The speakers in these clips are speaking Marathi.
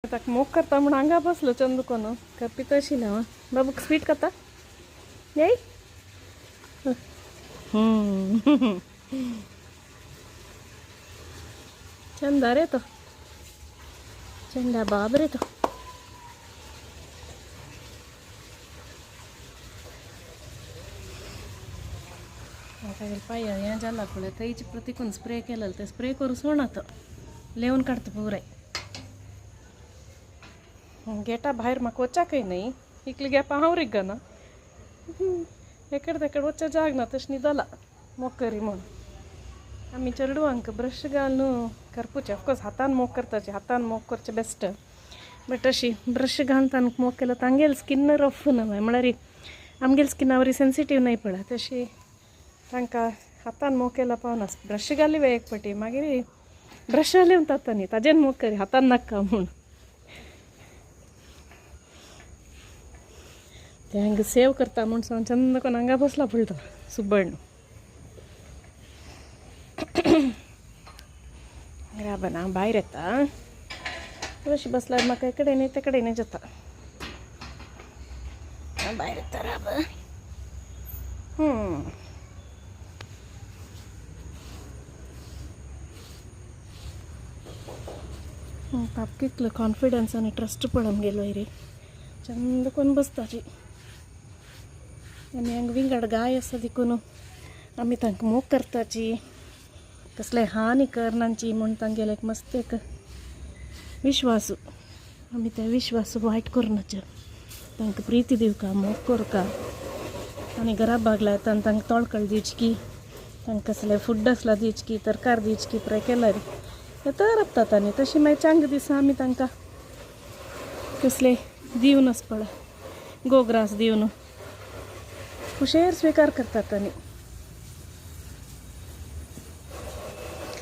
ताका मोग करता म्हूण हांगा बसलो चंदुकोन करपी तशी ना बाबूक स्वीट करता येई चंदा रे तो चंदा बाब रे तो पाय हें जाला पळय थंयचे प्रतीकून स्प्रे केलेलो ते स्प्रे करू सोडना लेवन काडता पुराय गेटा भायर म्हाका वचाकय न्हय इकली गेपा हांव रिगना एकडे तेकडे वच्चा जाग ना तशें न्ही जाला मोग करी म्हूण आमी चेडवांक ब्रश घालून करपूचे ऑफकोर्स हातान मोग करताचे हातान मोग करचे बेस्ट बट अशी ब्रश घालून तांकां मोग केलो तांगेल स्किन रफ ना म्हळ्यार आमगेल स्किनावर सेन्सिटीव नाही पडा तशी तांकां हातान मोग केला पावना ब्रश घाली वे एक पटी मागीर ब्रश घालून ताता न्ही ताजेन मोग करी हातान नाका म्हूण ते हांगा सेव करता म्हूण सावन चंद करून हांगा बसला पळटा सुबर्ण राबन हांव भायर येता अशी बसल्यार म्हाका इकडे न्ही ते कडेन जाता हांव भायर येता राब पाप कितलो कॉन्फिडन्स आनी ट्रस्ट पडून गेलो रे चंद करून बसताची आनी हांगा विंगड गाय आसा देखून आमी तांकां मोग करताची कसले हानी करनाची म्हूण तांगेले एक मस्त एक विश्वास आमी ते विश्वास वायट करनाचे तांकां प्रिती दिवका मोग करता आनी घरा बागला येता आनी तांकां तोळकळ दिवची तांकां कसले फूड आसला दिवची तरकार दिवची प्राय केल्यार येता राबतात आनी तशी मागीर चांग दिसा आमी तांकां कसले दिवन आस पळय गोग्रास दिवन खुशेर स्विकार करतात आनी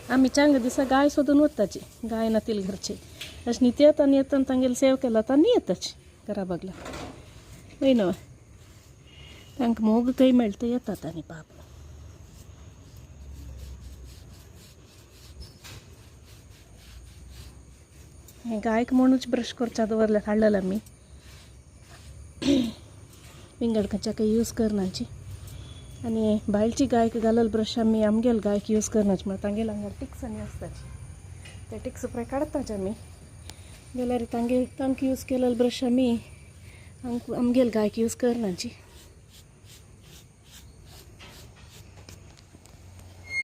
आमी चांग दिसा गाय सोदून वताची गाय नातील घरची अशें न्ही ते आनी येता तांगेले सेव केला आनी येताची घरा बागला वय न्हय तांकां मोग खंय मेळटा येतात आनी पाप गायक म्हणूच ब्रश करच्या दवरल्या हाडलेलो आमी विंगड खंयच्या यूज करनाची आनी भायलची गायक घालल ब्रश आमी आमगेल गायक यूज करनाची म्हण तांगेल हांगा टिक्स आनी आसताची ते टिक्स प्राय काडताचे आमी जाल्यार तांकां यूज केलेलो ब्रश आमी आमगेल गायक यूज करनाची